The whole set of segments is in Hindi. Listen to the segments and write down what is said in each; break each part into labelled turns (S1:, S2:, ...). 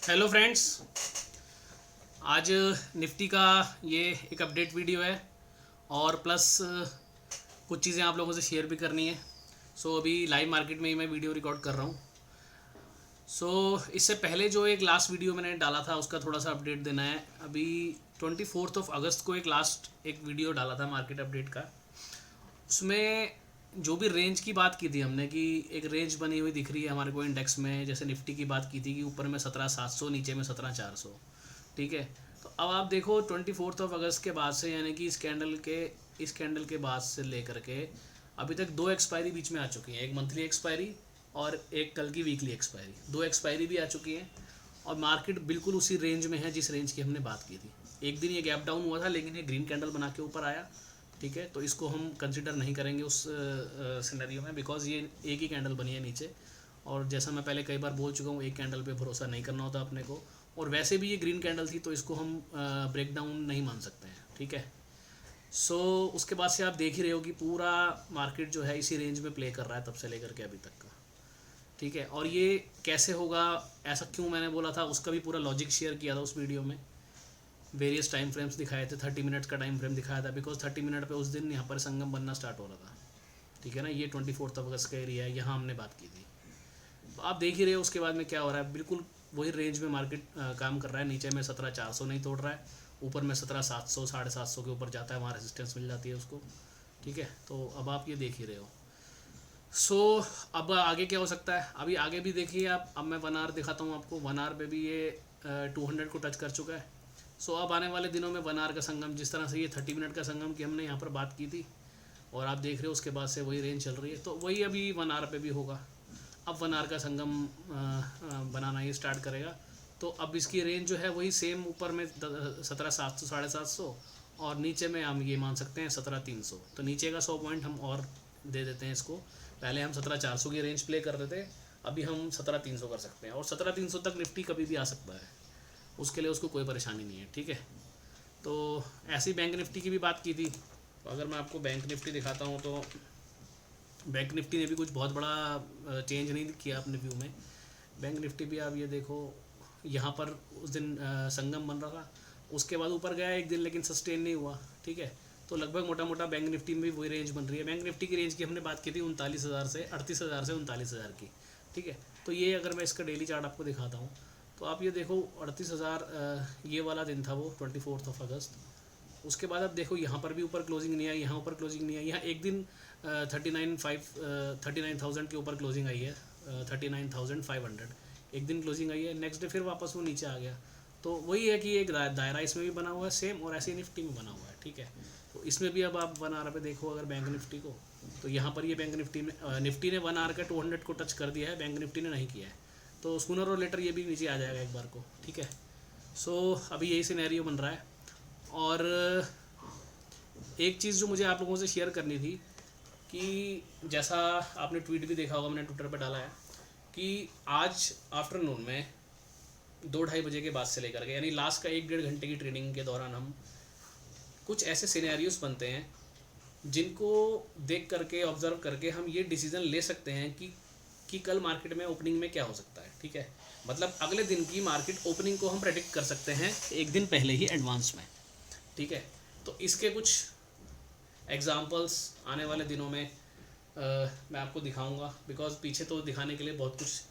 S1: Hello friends. आज निफ्टी का ये एक अपडेट वीडियो है और प्लस कुछ चीज़ें आप लोगों से शेयर भी करनी है। अभी लाइव मार्केट में ही मैं वीडियो रिकॉर्ड कर रहा हूँ। इससे पहले जो एक लास्ट वीडियो मैंने डाला था उसका थोड़ा सा अपडेट देना है। अभी 24 को एक लास्ट एक वीडियो डाला था मार्केट अपडेट का। उसमें जो भी रेंज की बात की थी हमने कि एक रेंज बनी हुई दिख रही है हमारे को इंडेक्स में। जैसे निफ्टी की बात की थी कि ऊपर में 17,700, नीचे में 17,400। ठीक है। तो अब आप देखो 24 के बाद से, यानी कि इस कैंडल के बाद से लेकर के अभी तक दो एक्सपायरी बीच में आ चुकी हैं। एक मंथली एक्सपायरी और एक कल की वीकली एक्सपायरी। दो एक्सपायरी भी आ चुकी हैं और मार्केट बिल्कुल उसी रेंज में है जिस रेंज की हमने बात की थी। एक दिन ये गैप डाउन हुआ था लेकिन ये ग्रीन कैंडल बना के ऊपर आया। ठीक है, तो इसको हम कंसिडर नहीं करेंगे उस सिनेरियो में, बिकॉज ये एक ही कैंडल बनी है नीचे। और जैसा मैं पहले कई बार बोल चुका हूँ, एक कैंडल पे भरोसा नहीं करना होता अपने को। और वैसे भी ये ग्रीन कैंडल थी तो इसको हम ब्रेक डाउन नहीं मान सकते हैं। ठीक है। उसके बाद से आप देख ही रहे हो कि पूरा मार्केट जो है इसी रेंज में प्ले कर रहा है तब से लेकर के अभी तक का। ठीक है। और ये कैसे होगा, ऐसा क्यों मैंने बोला था, उसका भी पूरा लॉजिक शेयर किया था उस वीडियो में। वेरियस टाइम फ्रेम्स दिखाए थे, 30 मिनट्स का टाइम फ्रेम दिखाया था, बिकॉज 30 मिनट पे उस दिन यहाँ पर संगम बनना स्टार्ट हो रहा था। ठीक है ना, ये 24 का एरिया है, यहाँ हमने बात की थी। तो आप देख ही रहे हो उसके बाद में क्या हो रहा है। बिल्कुल वही रेंज में मार्केट काम कर रहा है। नीचे में 17,400 नहीं तोड़ रहा है, ऊपर में 17,700 750 के ऊपर जाता है, वहाँ रेजिस्टेंस मिल जाती है उसको। ठीक है। तो अब आप ये देख ही रहे हो। सो अब आगे क्या हो सकता है, अभी आगे भी देखिए आप। अब मैं 1 आवर दिखाता हूँ आपको। 1 आवर पे भी ये 200 को टच कर चुका है। अब आने वाले दिनों में 1 आवर का संगम, जिस तरह से ये 30 मिनट का संगम की हमने यहाँ पर बात की थी और आप देख रहे हो उसके बाद से वही रेंज चल रही है, तो वही अभी 1 आवर पे भी होगा। अब 1 आवर का संगम बनाना ये स्टार्ट करेगा। तो अब इसकी रेंज जो है वही सेम, ऊपर में 17,700 750, और नीचे में हम ये मान सकते हैं 17,300। तो नीचे का 100 पॉइंट हम और दे देते हैं इसको। पहले हम 17,400 की रेंज प्ले कर रहे थे, अभी हम 17,300 कर सकते हैं। और 17,300 तक निफ्टी कभी भी आ सकता है, उसके लिए उसको कोई परेशानी नहीं है। ठीक है। तो ऐसी बैंक निफ्टी की भी बात की थी। तो अगर मैं आपको बैंक निफ्टी दिखाता हूँ तो बैंक निफ्टी ने भी कुछ बहुत बड़ा चेंज नहीं किया अपने व्यू में। बैंक निफ्टी भी आप ये देखो, यहाँ पर उस दिन संगम बन रहा था, उसके बाद ऊपर गया एक दिन लेकिन सस्टेन नहीं हुआ। ठीक है। तो लगभग मोटा मोटा बैंक निफ्टी में भी वही रेंज बन रही है। बैंक निफ्टी की रेंज की हमने बात की थी 39,000 से 38,000 से 39,000 की। ठीक है। तो ये अगर मैं इसका डेली चार्ट आपको दिखाता हूँ तो आप ये देखो 38,000 ये वाला दिन था वो 24 उसके बाद आप देखो यहाँ पर भी ऊपर क्लोजिंग नहीं आई, यहाँ ऊपर क्लोजिंग नहीं आई। यहाँ एक दिन 39,000 के ऊपर क्लोजिंग आई है, 39,500 एक दिन क्लोजिंग आई है। नेक्स्ट डे फिर वापस वो नीचे आ गया। तो वही है कि एक दायरा इसमें भी बना हुआ है सेम, और ऐसे निफ्टी में बना हुआ है। ठीक है। तो इसमें भी अब आप 1 आवर पे देखो अगर बैंक निफ्टी को, तो यहाँ पर ये बैंक निफ्टी ने 1 आवर का 200 को टच कर दिया है, बैंक निफ्टी ने नहीं किया है। तो सूनर और लेटर ये भी नीचे आ जाएगा एक बार को। ठीक है। अभी यही सिनेरियो बन रहा है। और एक चीज़ जो मुझे आप लोगों से शेयर करनी थी कि जैसा आपने ट्वीट भी देखा होगा, मैंने ट्विटर पर डाला है कि आज आफ्टरनून में 2-2:30 बजे के बाद से लेकर के, यानी लास्ट का 1-1.5 घंटे की ट्रेडिंग के दौरान हम कुछ ऐसे सिनेरियोस बनते हैं जिनको देख करके, ऑब्जर्व करके हम ये डिसीज़न ले सकते हैं कि कल मार्केट में ओपनिंग में क्या हो सकता है। ठीक है। मतलब अगले दिन की मार्केट ओपनिंग को हम प्रेडिक्ट कर सकते हैं एक दिन पहले ही एडवांस में। ठीक है। तो इसके कुछ एग्जांपल्स आने वाले दिनों में मैं आपको दिखाऊंगा, बिकॉज पीछे तो दिखाने के लिए बहुत कुछ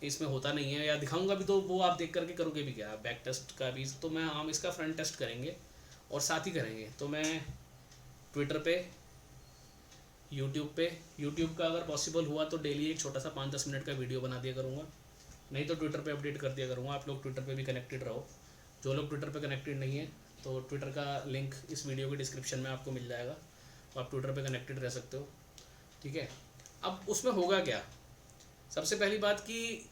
S1: इसमें होता नहीं है, या दिखाऊंगा भी तो वो आप देख करके करोगे भी क्या, बैक टेस्ट का भी तो मैं, हम इसका फ्रंट टेस्ट करेंगे और साथ ही करेंगे। तो मैं ट्विटर पे, यूट्यूब का अगर पॉसिबल हुआ तो डेली एक छोटा सा 5-10 मिनट का वीडियो बना दिया करूँगा, नहीं तो ट्विटर पे अपडेट कर दिया करूँगा। आप लोग ट्विटर पे भी कनेक्टेड रहो। जो लोग ट्विटर पे कनेक्टेड नहीं है तो ट्विटर का लिंक इस वीडियो के डिस्क्रिप्शन में आपको मिल जाएगा, तो आप ट्विटर पे कनेक्टेड रह सकते हो। ठीक है। अब उसमें होगा क्या, सबसे पहली बात कि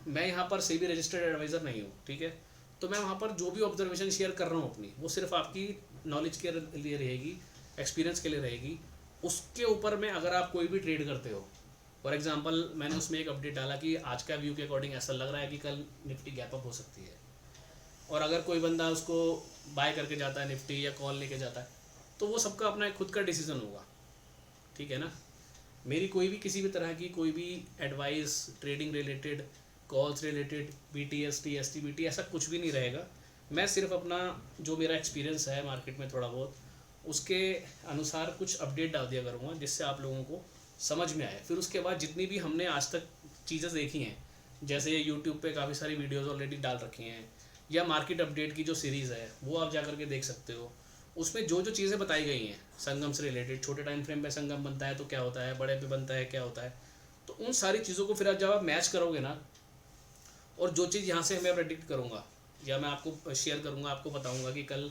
S1: मैं यहाँ पर सेबी रजिस्टर्ड एडवाइज़र नहीं हूँ। ठीक है। तो मैं वहाँ पर जो भी ऑब्जर्वेशन शेयर कर रहा हूँ अपनी, वो सिर्फ आपकी नॉलेज के लिए रहेगी, एक्सपीरियंस के लिए रहेगी। उसके ऊपर में अगर आप कोई भी ट्रेड करते हो, फॉर एग्जांपल मैंने उसमें एक अपडेट डाला कि आज का व्यू के अकॉर्डिंग ऐसा लग रहा है कि कल निफ्टी गैप अप हो सकती है, और अगर कोई बंदा उसको बाय करके जाता है निफ्टी या कॉल लेके जाता है, तो वो सबका अपना खुद का डिसीजन होगा। ठीक है ना। मेरी कोई भी किसी भी तरह की कोई भी advice trading related calls related, BTST STBT ऐसा कुछ भी नहीं रहेगा। मैं सिर्फ अपना जो मेरा एक्सपीरियंस है मार्केट में थोड़ा बहुत, उसके अनुसार कुछ अपडेट डाल दिया करूँगा जिससे आप लोगों को समझ में आए। फिर उसके बाद जितनी भी हमने आज तक चीज़ें देखी हैं, जैसे यूट्यूब पे काफ़ी सारी वीडियोस ऑलरेडी डाल रखी हैं, या मार्केट अपडेट की जो सीरीज़ है वो आप जा करके देख सकते हो। उसमें जो जो चीज़ें बताई गई हैं संगम से रिलेटेड, छोटे टाइम फ्रेम पे संगम बनता है तो क्या होता है, बड़े पे बनता है क्या होता है, तो उन सारी चीज़ों को फिर जब आप मैच करोगे ना, और जो चीज़ यहाँ से मैं प्रेडिक्ट करूँगा या मैं आपको शेयर करूँगा, आपको बताऊँगा कि कल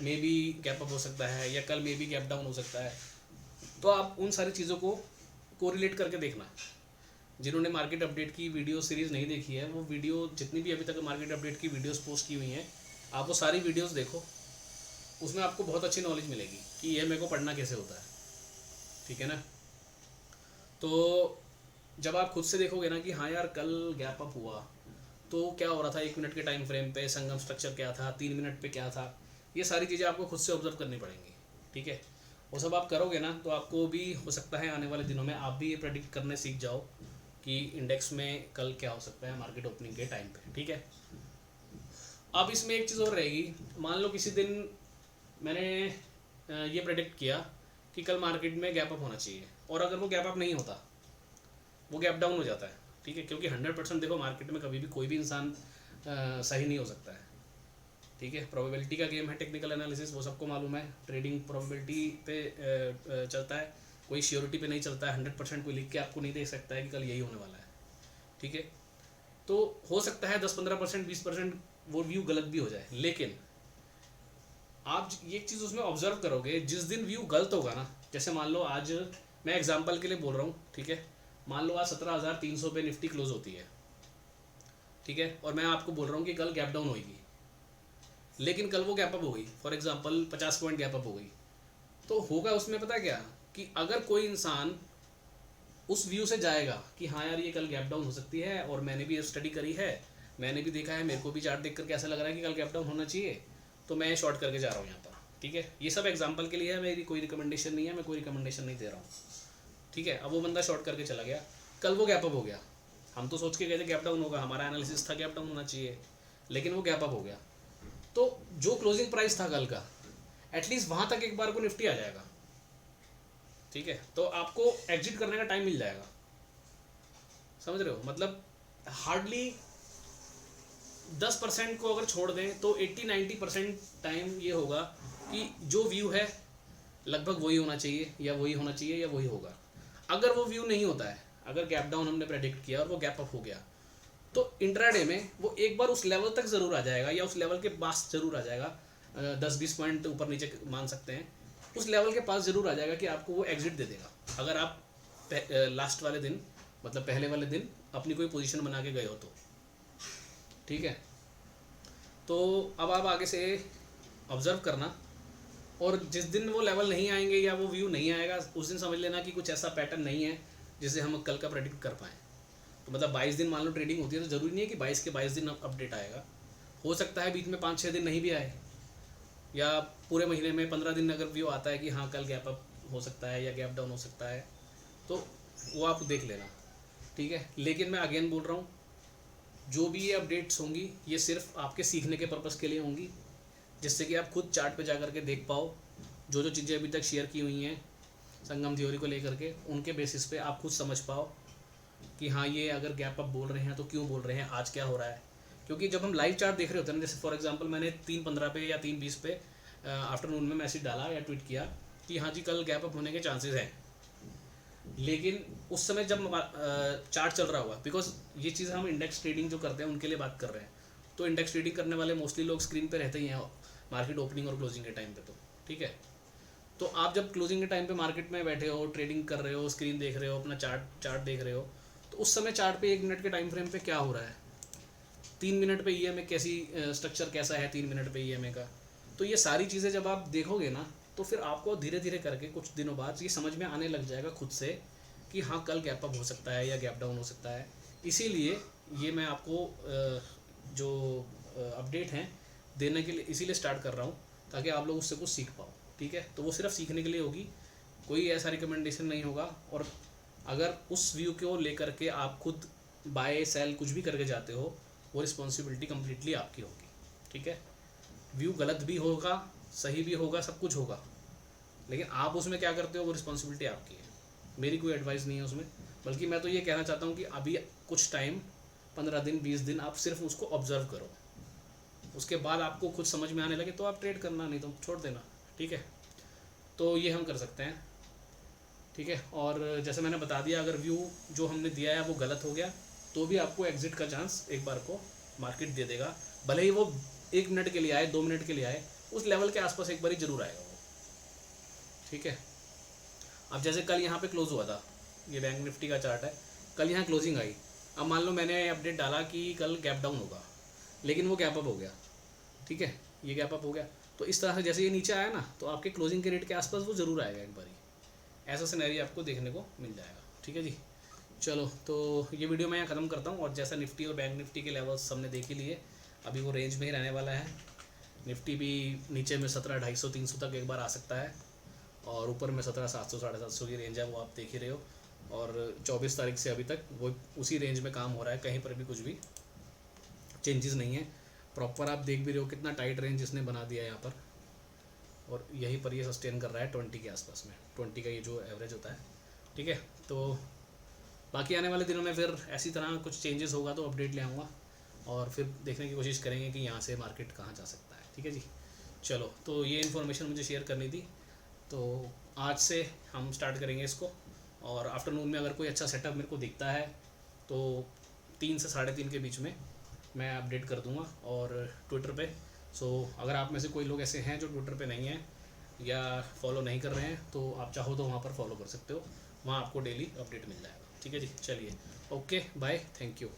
S1: मे बी गैप अप हो सकता है या कल मे बी गैप डाउन हो सकता है, तो आप उन सारी चीज़ों को कोरिलेट करके देखना। जिन्होंने मार्केट अपडेट की वीडियो सीरीज़ नहीं देखी है, वो वीडियो जितनी भी अभी तक मार्केट अपडेट की वीडियोस पोस्ट की हुई हैं, आप वो सारी वीडियोस देखो, उसमें आपको बहुत अच्छी नॉलेज मिलेगी कि ये मेरे को पढ़ना कैसे होता है। ठीक है ना। तो जब आप खुद से देखोगे ना कि हाँ यार कल गैप अप हुआ तो क्या हो रहा था, 1 मिनट के टाइम फ्रेम पे संगम स्ट्रक्चर क्या था, 3 मिनट पे क्या था, ये सारी चीज़ें आपको खुद से ऑब्जर्व करनी पड़ेंगी। ठीक है, वो सब आप करोगे ना तो आपको भी हो सकता है आने वाले दिनों में आप भी ये प्रेडिक्ट करने सीख जाओ कि इंडेक्स में कल क्या हो सकता है मार्केट ओपनिंग के टाइम पे। ठीक है। अब इसमें एक चीज़ और रहेगी, मान लो किसी दिन मैंने ये प्रेडिक्ट किया कि कल मार्केट में गैप अप होना चाहिए, और अगर वो गैप अप नहीं होता, वो गैप डाउन हो जाता है। ठीक है, क्योंकि 100% देखो मार्केट में कभी भी कोई भी इंसान सही नहीं हो सकता है। ठीक है, प्रोबेबिलिटी का गेम है, टेक्निकल एनालिसिस वो सबको मालूम है, ट्रेडिंग प्रोबेबिलिटी पे चलता है, कोई श्योरिटी पे नहीं चलता है। 100% कोई लिख के आपको नहीं दे सकता है कि कल यही होने वाला है। ठीक है, तो हो सकता है 10-15%, 20% वो व्यू गलत भी हो जाए, लेकिन आप ये चीज़ उसमें ऑब्जर्व करोगे, जिस दिन व्यू गलत होगा ना, जैसे मान लो आज मैं एग्जांपल के लिए बोल रहा हूँ, ठीक है, मान लो आज 17,300 पे निफ्टी क्लोज होती है। ठीक है, और मैं आपको बोल रहा हूँ कि कल गैप डाउन होगी, लेकिन कल वो गैप अप हो गई, for example 50 point gap up हो गई, तो होगा उसमें पता क्या कि अगर कोई इंसान उस व्यू से जाएगा कि हाँ यार ये कल गैप डाउन हो सकती है, और मैंने भी स्टडी करी है, मैंने भी देखा है, मेरे को भी चार्ट देख कर कैसा लग रहा है कि कल गैप डाउन होना चाहिए, तो मैं शॉर्ट करके जा रहा हूँ यहाँ पर। ठीक है, ये सब एग्जांपल के लिए है, मेरी कोई रिकमेंडेशन नहीं है, मैं कोई रिकमेंडेशन नहीं दे रहा हूँ। ठीक है, अब वो बंदा शॉर्ट करके चला गया, कल वो गैप अप हो गया, हम तो सोच के गए थे गैप डाउन होगा, हमारा एनालिसिस था गैप डाउन होना चाहिए, लेकिन वो गैप अप हो गया, तो जो क्लोजिंग प्राइस था कल का, एटलीस्ट वहाँ तक एक बार को निफ्टी आ जाएगा। ठीक है, तो आपको एग्जिट करने का टाइम मिल जाएगा। समझ रहे हो, मतलब हार्डली 10% को अगर छोड़ दें तो 80-90% टाइम ये होगा कि जो व्यू है लगभग वही होना चाहिए या वही होना चाहिए या वही होगा। अगर वो व्यू नहीं होता है, अगर गैप डाउन हमने प्रेडिक्ट किया और वो गैप अप हो गया, तो इंट्राडे में वो एक बार उस लेवल तक ज़रूर आ जाएगा या उस लेवल के पास ज़रूर आ जाएगा, 10-20 पॉइंट ऊपर नीचे मान सकते हैं, उस लेवल के पास ज़रूर आ जाएगा कि आपको वो एग्जिट दे देगा, अगर आप लास्ट वाले दिन, मतलब पहले वाले दिन अपनी कोई पोजीशन बना के गए हो तो। ठीक है, तो अब आप आगे से ऑब्ज़र्व करना, और जिस दिन वो लेवल नहीं आएंगे या वो व्यू नहीं आएगा, उस दिन समझ लेना कि कुछ ऐसा पैटर्न नहीं है जिसे हम कल का प्रेडिक्ट कर पाएँ। तो मतलब 22 दिन मान लो ट्रेडिंग होती है, तो ज़रूरी नहीं है कि 22 के 22 दिन अपडेट आएगा, हो सकता है बीच में 5-6 दिन नहीं भी आए, या पूरे महीने में 15 दिन अगर व्यू आता है कि हाँ कल गैप अप हो सकता है या गैप डाउन हो सकता है, तो वो आप देख लेना। ठीक है, लेकिन मैं अगेन बोल रहा हूँ, जो भी ये अपडेट्स होंगी ये सिर्फ आपके सीखने के पर्पज़ के लिए होंगी, जिससे कि आप खुद चार्ट पे जा कर के देख पाओ, जो जो चीज़ें अभी तक शेयर की हुई हैं संगम थ्योरी को लेकर के, उनके बेसिस पे आप खुद समझ पाओ कि हाँ ये अगर गैप अप बोल रहे हैं तो क्यों बोल रहे हैं, आज क्या हो रहा है। क्योंकि जब हम लाइव चार्ट देख रहे होते हैं ना, जैसे फॉर एग्जांपल मैंने 3:15 पे या 3:20 पे आफ्टरनून में मैसेज डाला या ट्वीट किया कि हाँ जी कल गैप अप होने के चांसेस हैं, लेकिन उस समय जब चार्ट चल रहा हुआ, बिकॉज ये चीज़ हम इंडेक्स ट्रेडिंग जो करते हैं उनके लिए बात कर रहे हैं, तो इंडेक्स ट्रेडिंग करने वाले मोस्टली लोग स्क्रीन पे रहते ही हैं मार्केट ओपनिंग और क्लोजिंग के टाइम पे। तो ठीक है, तो आप जब क्लोजिंग के टाइम पे मार्केट में बैठे हो, ट्रेडिंग कर रहे हो, स्क्रीन देख रहे हो, अपना चार्ट देख रहे हो, तो उस समय चार्ट पे 1 मिनट के टाइम फ्रेम पे क्या हो रहा है, 3 मिनट पे EMA कैसी स्ट्रक्चर कैसा है 3 मिनट पे EMA का, तो ये सारी चीज़ें जब आप देखोगे ना, तो फिर आपको धीरे धीरे करके कुछ दिनों बाद ये समझ में आने लग जाएगा खुद से कि हाँ कल गैप अप हो सकता है या गैप डाउन हो सकता है। इसीलिए ये मैं आपको जो अपडेट हैं देने के लिए इसीलिए स्टार्ट कर रहा हूँ, ताकि आप लोग उससे कुछ सीख पाओ। ठीक है, तो वो सिर्फ सीखने के लिए होगी, कोई ऐसा रिकमेंडेशन नहीं होगा, और अगर उस व्यू को लेकर के आप खुद बाय सेल कुछ भी करके जाते हो, वो रिस्पॉन्सिबिलिटी कम्प्लीटली आपकी होगी, ठीक है। व्यू गलत भी होगा, सही भी होगा, सब कुछ होगा, लेकिन आप उसमें क्या करते हो वो रिस्पॉन्सिबिलिटी आपकी है। मेरी कोई एडवाइस नहीं है उसमें, बल्कि मैं तो ये कहना चाहता हूँ कि अभी कुछ टाइम 15 दिन 20 दिन आप सिर्फ उसको ऑब्जर्व करो, उसके बाद आपको कुछ समझ में आने लगे तो आप ट्रेड करना, नहीं तो छोड़ देना, ठीक है। तो ये हम कर सकते हैं, ठीक है। और जैसे मैंने बता दिया, अगर व्यू जो हमने दिया है वो गलत हो गया तो भी आपको एग्जिट का चांस एक बार को मार्केट दे देगा, भले ही वो 1 मिनट के लिए आए, 2 मिनट के लिए आए, उस लेवल के आसपास एक बार जरूर आएगा वो, ठीक है। अब जैसे कल यहाँ पे क्लोज हुआ था, ये बैंक निफ्टी का चार्ट है, कल यहाँ क्लोजिंग आई। अब मान लो मैंने अपडेट डाला कि कल गैप डाउन होगा, लेकिन वो गैप अप हो गया, ठीक है, ये गैप अप हो गया। तो इस तरह से जैसे ये नीचे आया ना, तो आपके क्लोजिंग के रेट के आसपास वो ज़रूर आएगा एक बारी, ऐसा सिनेरियो आपको देखने को मिल जाएगा, ठीक है जी। चलो, तो ये वीडियो मैं यहाँ ख़त्म करता हूँ। और जैसा निफ्टी और बैंक निफ्टी के लेवल्स हमने देख ही लिए, अभी वो रेंज में ही रहने वाला है। निफ्टी भी नीचे में 17,250-300 तक एक बार आ सकता है, और ऊपर में 17,700 750 की रेंज है, वो आप देख ही रहे हो। और 24 तारीख से अभी तक वो उसी रेंज में काम हो रहा है, कहीं पर भी कुछ भी चेंजेस नहीं है। प्रॉपर आप देख भी रहे हो कितना टाइट रेंज इसने बना दिया है यहाँ पर, और यहीं पर ये सस्टेन कर रहा है 20 के आसपास में, 20 का ये जो एवरेज होता है, ठीक है। तो बाकी आने वाले दिनों में फिर ऐसी तरह कुछ चेंजेस होगा तो अपडेट ले आऊँगा, और फिर देखने की कोशिश करेंगे कि यहाँ से मार्केट कहाँ जा सकता है, ठीक है जी। चलो, तो ये इन्फॉर्मेशन मुझे शेयर करनी थी, तो आज से हम स्टार्ट करेंगे इसको। और आफ्टरनून में अगर कोई अच्छा सेटअप मेरे को दिखता है तो 3 से 3:30 के बीच में मैं अपडेट कर दूंगा, और ट्विटर पे। सो अगर आप में से कोई लोग ऐसे हैं जो ट्विटर पे नहीं हैं या फॉलो नहीं कर रहे हैं, तो आप चाहो तो वहाँ पर फॉलो कर सकते हो, वहाँ आपको डेली अपडेट मिल जाएगा, ठीक है जी। चलिए, ओके, बाय, थैंक यू।